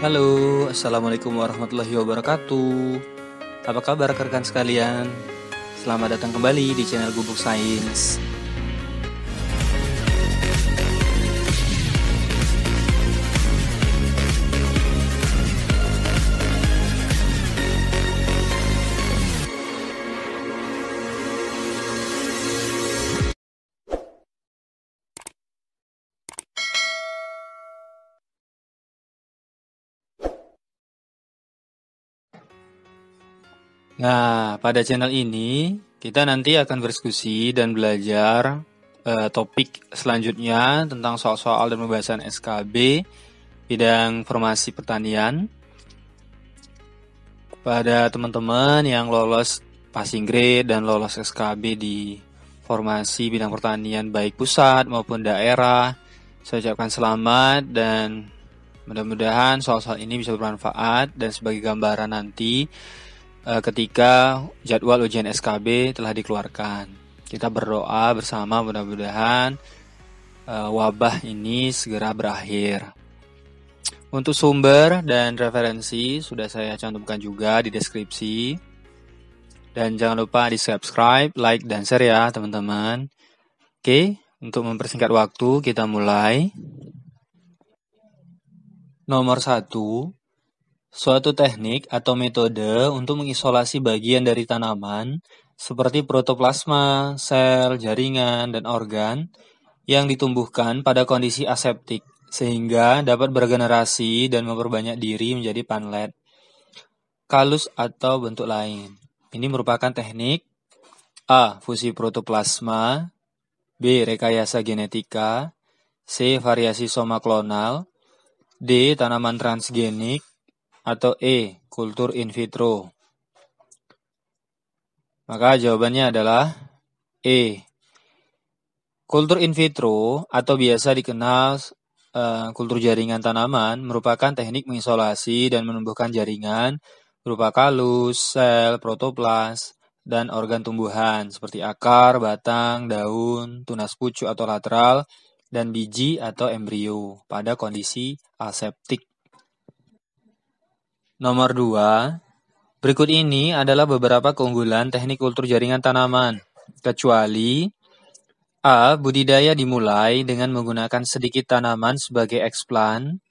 Halo, Assalamualaikum warahmatullahi wabarakatuh. Apa kabar rekan sekalian? Selamat datang kembali di channel Gubuk Sains. Nah, pada channel ini kita nanti akan berdiskusi dan belajar topik selanjutnya tentang soal-soal dan pembahasan SKB bidang formasi pertanian. Pada teman-teman yang lolos passing grade dan lolos SKB di formasi bidang pertanian baik pusat maupun daerah, saya ucapkan selamat dan mudah-mudahan soal-soal ini bisa bermanfaat dan sebagai gambaran nanti ketika jadwal ujian SKB telah dikeluarkan. Kita berdoa bersama mudah-mudahan wabah ini segera berakhir. Untuk sumber dan referensi sudah saya cantumkan juga di deskripsi. Dan jangan lupa di subscribe, like, dan share ya teman-teman. Oke, untuk mempersingkat waktu kita mulai. Nomor 1. Suatu teknik atau metode untuk mengisolasi bagian dari tanaman seperti protoplasma, sel, jaringan, dan organ yang ditumbuhkan pada kondisi aseptik sehingga dapat bergenerasi dan memperbanyak diri menjadi panlet, kalus atau bentuk lain. Ini merupakan teknik A. Fusi protoplasma, B. Rekayasa genetika, C. Variasi soma klonal, D. Tanaman transgenik, atau E. Kultur in vitro. Maka jawabannya adalah E. Kultur in vitro atau biasa dikenal kultur jaringan tanaman merupakan teknik mengisolasi dan menumbuhkan jaringan berupa kalus, sel, protoplas, dan organ tumbuhan seperti akar, batang, daun, tunas pucuk atau lateral, dan biji atau embrio pada kondisi aseptik. Nomor 2, berikut ini adalah beberapa keunggulan teknik kultur jaringan tanaman, kecuali A. Budidaya dimulai dengan menggunakan sedikit tanaman sebagai eksplan,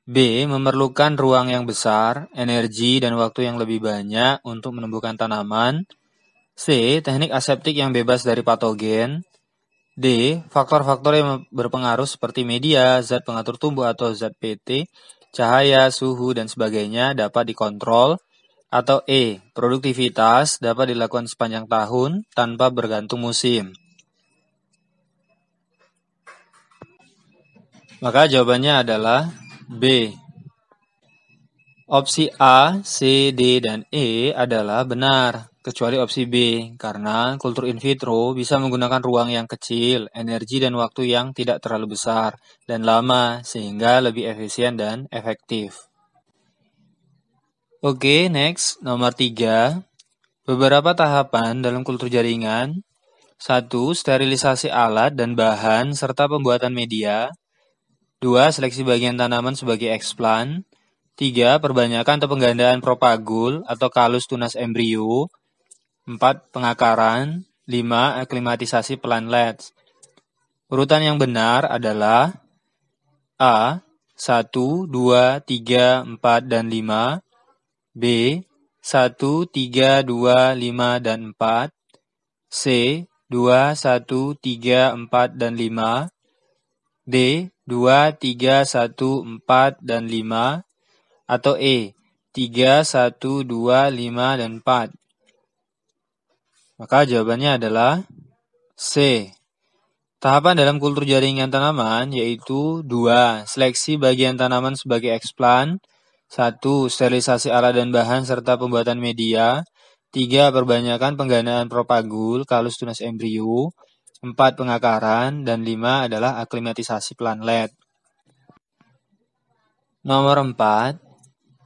B. Memerlukan ruang yang besar, energi, dan waktu yang lebih banyak untuk menumbuhkan tanaman, C. Teknik aseptik yang bebas dari patogen, D. Faktor-faktor yang berpengaruh seperti media, zat pengatur tumbuh atau zat PT, cahaya, suhu, dan sebagainya dapat dikontrol, atau E. Produktivitas dapat dilakukan sepanjang tahun tanpa bergantung musim. Maka jawabannya adalah B. Opsi A, C, D, dan E adalah benar, kecuali opsi B, karena kultur in vitro bisa menggunakan ruang yang kecil, energi dan waktu yang tidak terlalu besar, dan lama, sehingga lebih efisien dan efektif. Oke, next, nomor 3. Beberapa tahapan dalam kultur jaringan. 1. Sterilisasi alat dan bahan serta pembuatan media. 2. Seleksi bagian tanaman sebagai eksplan. 3. Perbanyakan atau penggandaan propagul atau kalus tunas embrio. 4. Pengakaran. 5. Aklimatisasi plantlets. Urutan yang benar adalah A. 1, 2, 3, 4, dan 5. B. 1, 3, 2, 5, dan 4. C. 2, 1, 3, 4, dan 5. D. 2, 3, 1, 4, dan 5. Atau E. 3, 1, 2, 5, dan 4. Maka jawabannya adalah C. Tahapan dalam kultur jaringan tanaman yaitu 2. Seleksi bagian tanaman sebagai eksplan. 1. Sterilisasi alat dan bahan serta pembuatan media. 3. Perbanyakan penggandaan propagul, kalus tunas embrio. 4. Pengakaran. Dan 5 adalah aklimatisasi plantlet. Nomor 4.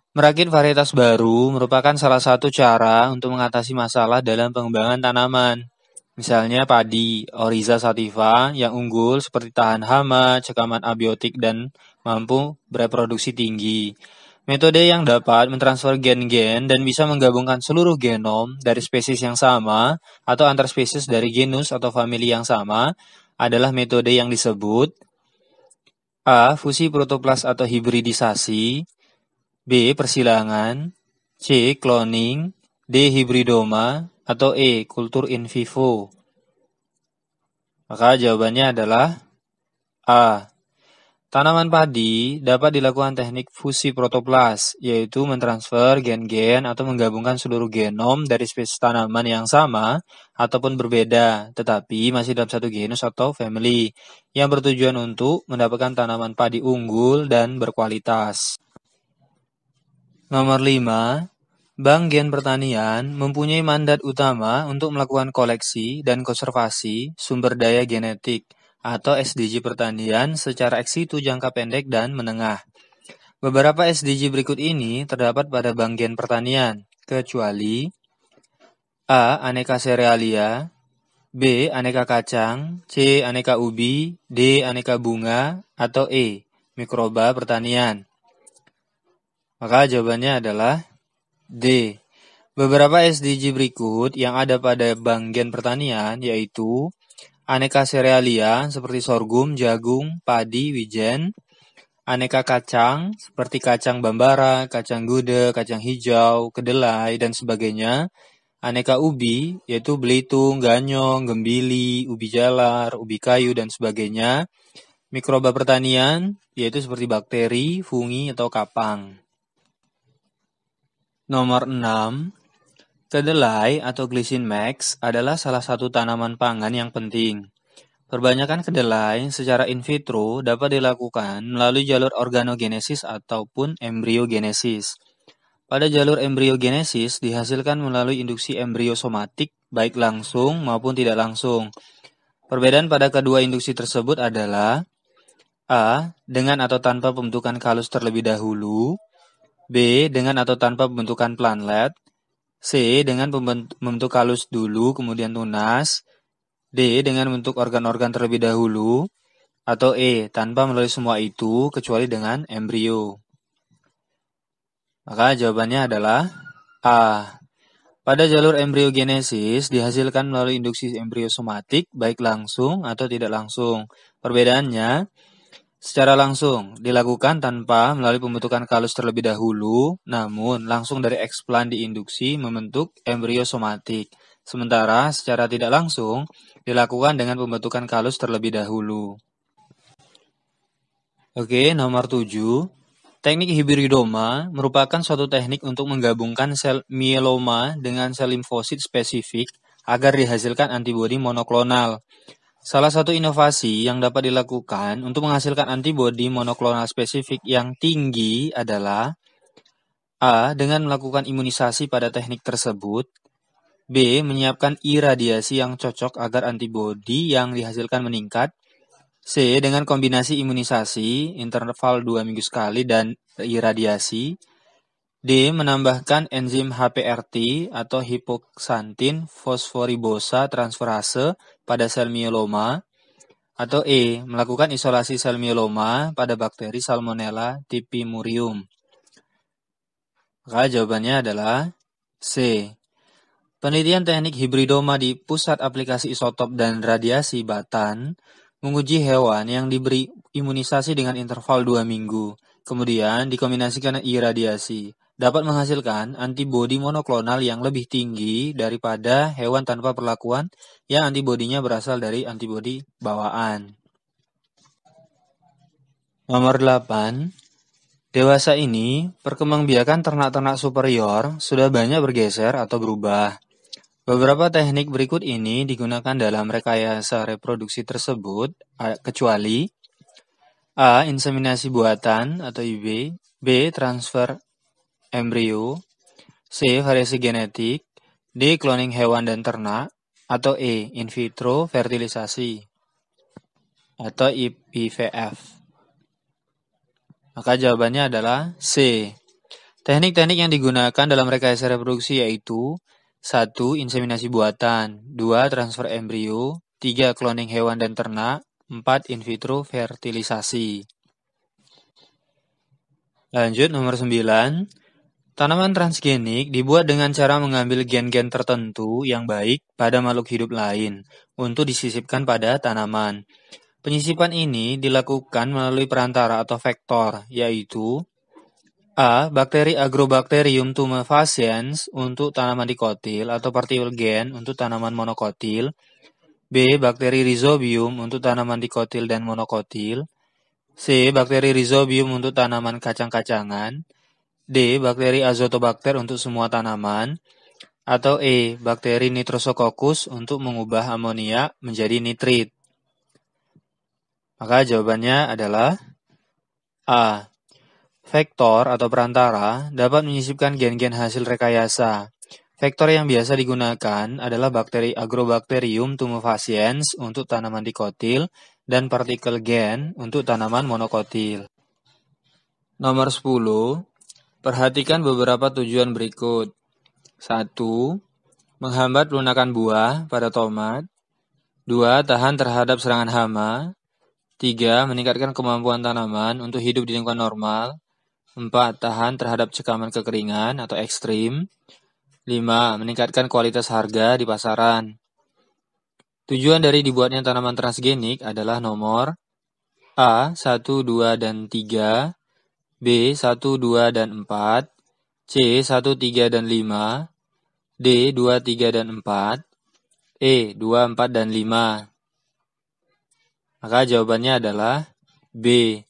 Merakit varietas baru merupakan salah satu cara untuk mengatasi masalah dalam pengembangan tanaman. Misalnya padi, Oryza sativa, yang unggul seperti tahan hama, cekaman abiotik, dan mampu bereproduksi tinggi. Metode yang dapat mentransfer gen-gen dan bisa menggabungkan seluruh genom dari spesies yang sama atau antar spesies dari genus atau famili yang sama adalah metode yang disebut A. Fusi protoplas atau hibridisasi, B. Persilangan, C. Cloning, D. Hibridoma, atau E. Kultur in vivo. Maka jawabannya adalah A. Tanaman padi dapat dilakukan teknik fusi protoplas, yaitu mentransfer gen-gen atau menggabungkan seluruh genom dari spesies tanaman yang sama ataupun berbeda, tetapi masih dalam satu genus atau family, yang bertujuan untuk mendapatkan tanaman padi unggul dan berkualitas. Nomor 5. Bank Gen Pertanian mempunyai mandat utama untuk melakukan koleksi dan konservasi sumber daya genetik atau SDG pertanian secara ex situ jangka pendek dan menengah. Beberapa SDG berikut ini terdapat pada Bank Gen Pertanian, kecuali A. Aneka serealia, B. Aneka kacang, C. Aneka ubi, D. Aneka bunga, atau E. Mikroba pertanian. Maka jawabannya adalah D. Beberapa SDG berikut yang ada pada Bank Gen Pertanian yaitu aneka serealia seperti sorghum, jagung, padi, wijen, aneka kacang seperti kacang bambara, kacang gude, kacang hijau, kedelai, dan sebagainya, aneka ubi yaitu belitung, ganyong, gembili, ubi jalar, ubi kayu, dan sebagainya, mikroba pertanian yaitu seperti bakteri, fungi, atau kapang. Nomor 6. Kedelai atau glycine max adalah salah satu tanaman pangan yang penting. Perbanyakan kedelai secara in vitro dapat dilakukan melalui jalur organogenesis ataupun embriogenesis. Pada jalur embriogenesis dihasilkan melalui induksi embrio somatik baik langsung maupun tidak langsung. Perbedaan pada kedua induksi tersebut adalah A. Dengan atau tanpa pembentukan kalus terlebih dahulu, B. Dengan atau tanpa pembentukan planlet, C. Dengan membentuk kalus dulu kemudian tunas, D. Dengan membentuk organ-organ terlebih dahulu, atau E. Tanpa melalui semua itu kecuali dengan embrio. Maka jawabannya adalah A. Pada jalur embriogenesis dihasilkan melalui induksi embrio somatik baik langsung atau tidak langsung. Perbedaannya, secara langsung dilakukan tanpa melalui pembentukan kalus terlebih dahulu, namun langsung dari eksplan diinduksi membentuk embrio somatik. Sementara secara tidak langsung dilakukan dengan pembentukan kalus terlebih dahulu. Oke, nomor 7. Teknik hibridoma merupakan suatu teknik untuk menggabungkan sel mieloma dengan sel limfosit spesifik agar dihasilkan antibodi monoklonal. Salah satu inovasi yang dapat dilakukan untuk menghasilkan antibodi monoklonal spesifik yang tinggi adalah A. Dengan melakukan imunisasi pada teknik tersebut, B. Menyiapkan iradiasi yang cocok agar antibodi yang dihasilkan meningkat, C. Dengan kombinasi imunisasi interval 2 minggu sekali dan iradiasi, D. Menambahkan enzim HPRT atau hipoksantin fosforibosa transferase pada sel mieloma, atau E. Melakukan isolasi sel mieloma pada bakteri Salmonella typhimurium. Maka jawabannya adalah C. Penelitian teknik hibridoma di Pusat Aplikasi Isotop dan Radiasi Batan menguji hewan yang diberi imunisasi dengan interval 2 minggu, kemudian dikombinasikan iradiasi, dapat menghasilkan antibodi monoklonal yang lebih tinggi daripada hewan tanpa perlakuan yang antibodinya berasal dari antibodi bawaan. Nomor 8. Dewasa ini, perkembangbiakan ternak-ternak superior sudah banyak bergeser atau berubah. Beberapa teknik berikut ini digunakan dalam rekayasa reproduksi tersebut, kecuali A. Inseminasi buatan atau IB, B. Transfer embrio, C. Variasi genetik, D. Cloning hewan dan ternak, atau E. In vitro fertilisasi atau IVF. Maka jawabannya adalah C. Teknik-teknik yang digunakan dalam rekayasa reproduksi yaitu 1. Inseminasi buatan, 2. Transfer embrio, 3. Cloning hewan dan ternak, 4. In vitro fertilisasi. Lanjut nomor 9. Tanaman transgenik dibuat dengan cara mengambil gen-gen tertentu yang baik pada makhluk hidup lain untuk disisipkan pada tanaman. Penyisipan ini dilakukan melalui perantara atau vektor, yaitu A. Bakteri Agrobacterium tumefaciens untuk tanaman dikotil atau partikel gen untuk tanaman monokotil. B. Bakteri Rhizobium untuk tanaman dikotil dan monokotil. C. Bakteri Rhizobium untuk tanaman kacang-kacangan. D. Bakteri Azotobacter untuk semua tanaman. Atau E. Bakteri Nitrosococcus untuk mengubah amonia menjadi nitrit. Maka jawabannya adalah A. Vektor atau perantara dapat menyisipkan gen-gen hasil rekayasa. Vektor yang biasa digunakan adalah bakteri Agrobacterium tumefaciens untuk tanaman dikotil dan partikel gen untuk tanaman monokotil. Nomor 10. Perhatikan beberapa tujuan berikut. 1. Menghambat pelunakan buah pada tomat. 2. Tahan terhadap serangan hama. 3. Meningkatkan kemampuan tanaman untuk hidup di lingkungan normal. 4. Tahan terhadap cekaman kekeringan atau ekstrim. 5. Meningkatkan kualitas harga di pasaran. Tujuan dari dibuatnya tanaman transgenik adalah nomor A. 1, 2, dan 3. B. 1, 2, dan 4. C. 1, 3, dan 5. D. 2, 3, dan 4. E. 2, 4, dan 5. Maka jawabannya adalah B.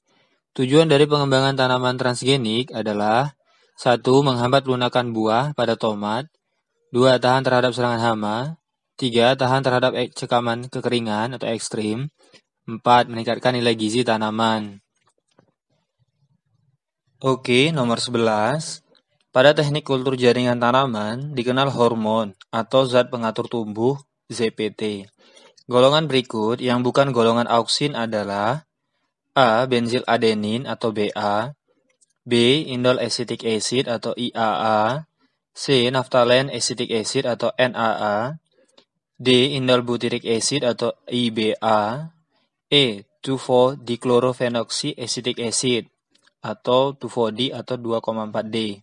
Tujuan dari pengembangan tanaman transgenik adalah 1. Menghambat pelunakan buah pada tomat. 2. Tahan terhadap serangan hama. 3. Tahan terhadap cekaman kekeringan atau ekstrim. 4. Meningkatkan nilai gizi tanaman. Oke, nomor 11. Pada teknik kultur jaringan tanaman dikenal hormon atau zat pengatur tumbuh ZPT. Golongan berikut yang bukan golongan auksin adalah A. Benzyl adenin atau BA. B. Indol acetic acid atau IAA. C. Naphthalene acetic acid atau NAA. D. Indol butyric acid atau IBA. E. 2,4-dichlorophenoxy acetic acid atau 2,4-D atau 2,4-D.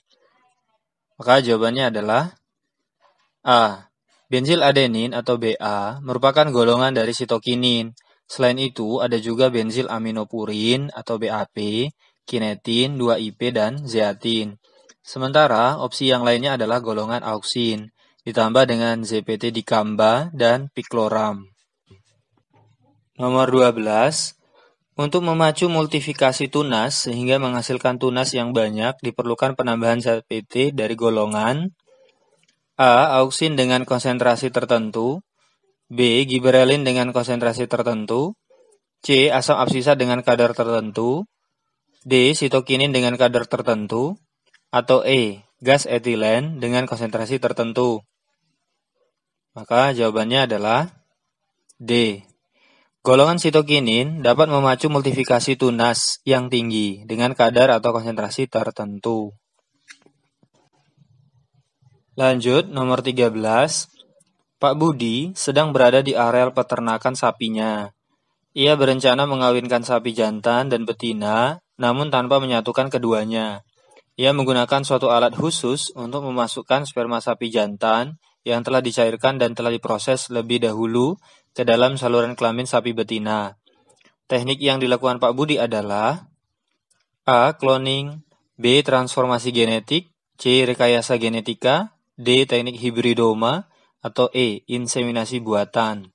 Maka jawabannya adalah A. Benzyl adenin atau BA merupakan golongan dari sitokinin. Selain itu, ada juga benzyl aminopurin atau BAP, kinetin, 2IP, dan zeatin. Sementara, opsi yang lainnya adalah golongan auksin, ditambah dengan ZPT dikamba dan picloram. Nomor 12. Untuk memacu multifikasi tunas sehingga menghasilkan tunas yang banyak, diperlukan penambahan ZPT dari golongan A. Auksin dengan konsentrasi tertentu. B. Giberelin dengan konsentrasi tertentu. C. Asam absisa dengan kadar tertentu. D. Sitokinin dengan kadar tertentu. Atau E. Gas etilen dengan konsentrasi tertentu. Maka jawabannya adalah D. Golongan sitokinin dapat memacu multifikasi tunas yang tinggi dengan kadar atau konsentrasi tertentu. Lanjut, nomor 13. Pak Budi sedang berada di areal peternakan sapinya. Ia berencana mengawinkan sapi jantan dan betina, namun tanpa menyatukan keduanya. Ia menggunakan suatu alat khusus untuk memasukkan sperma sapi jantan yang telah dicairkan dan telah diproses lebih dahulu ke dalam saluran kelamin sapi betina. Teknik yang dilakukan Pak Budi adalah A. Cloning. B. Transformasi genetik. C. Rekayasa genetika. D. Teknik hibridoma. Atau E. Inseminasi buatan.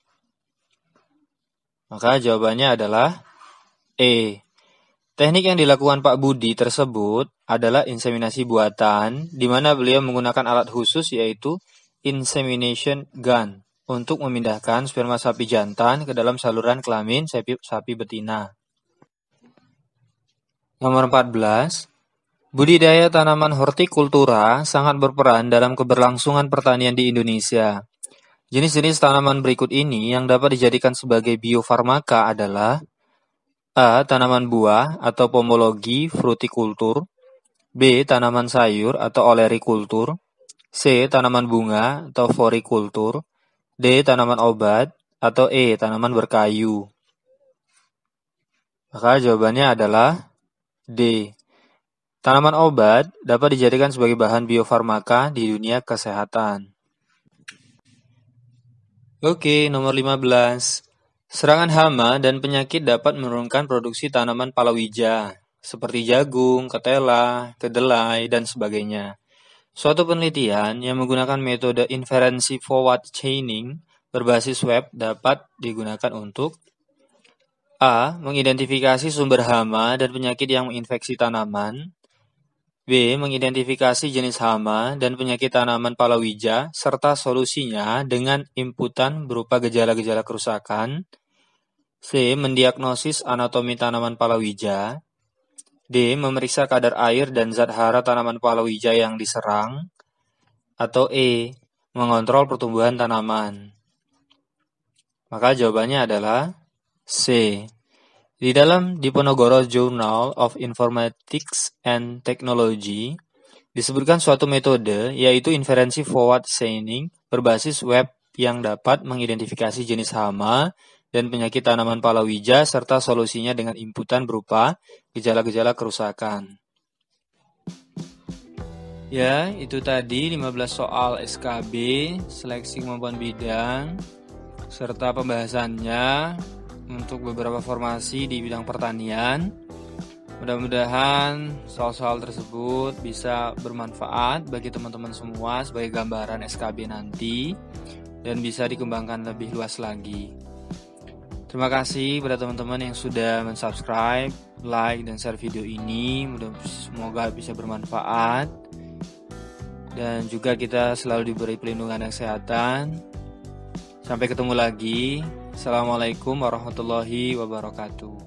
Maka jawabannya adalah E. Teknik yang dilakukan Pak Budi tersebut adalah inseminasi buatan, di mana beliau menggunakan alat khusus yaitu insemination gun untuk memindahkan sperma sapi jantan ke dalam saluran kelamin sapi betina. Nomor 14. Budidaya tanaman hortikultura sangat berperan dalam keberlangsungan pertanian di Indonesia. Jenis-jenis tanaman berikut ini yang dapat dijadikan sebagai biofarmaka adalah A. Tanaman buah atau pomologi frutikultur. B. Tanaman sayur atau olerikultur. C. Tanaman bunga atau florikultur. D. Tanaman obat. Atau E. Tanaman berkayu. Maka jawabannya adalah D. Tanaman obat dapat dijadikan sebagai bahan biofarmaka di dunia kesehatan. Oke, nomor 15. Serangan hama dan penyakit dapat menurunkan produksi tanaman palawija, seperti jagung, ketela, kedelai, dan sebagainya. Suatu penelitian yang menggunakan metode inferensi forward chaining berbasis web dapat digunakan untuk A. Mengidentifikasi sumber hama dan penyakit yang menginfeksi tanaman. B. Mengidentifikasi jenis hama dan penyakit tanaman palawija serta solusinya dengan inputan berupa gejala-gejala kerusakan. C. Mendiagnosis anatomi tanaman palawija. D. Memeriksa kadar air dan zat hara tanaman palawija yang diserang. Atau E. Mengontrol pertumbuhan tanaman. Maka jawabannya adalah C. Di dalam Diponegoro Journal of Informatics and Technology disebutkan suatu metode yaitu inferensi forward chaining berbasis web yang dapat mengidentifikasi jenis hama dan penyakit tanaman palawija serta solusinya dengan inputan berupa gejala-gejala kerusakan. Ya, itu tadi 15 soal SKB, seleksi kemampuan bidang, serta pembahasannya untuk beberapa formasi di bidang pertanian. Mudah-mudahan soal-soal tersebut bisa bermanfaat bagi teman-teman semua sebagai gambaran SKB nanti dan bisa dikembangkan lebih luas lagi. Terima kasih pada teman-teman yang sudah mensubscribe, like, dan share video ini. Semoga bisa bermanfaat dan juga kita selalu diberi pelindungan kesehatan. Sampai ketemu lagi. Assalamualaikum warahmatullahi wabarakatuh.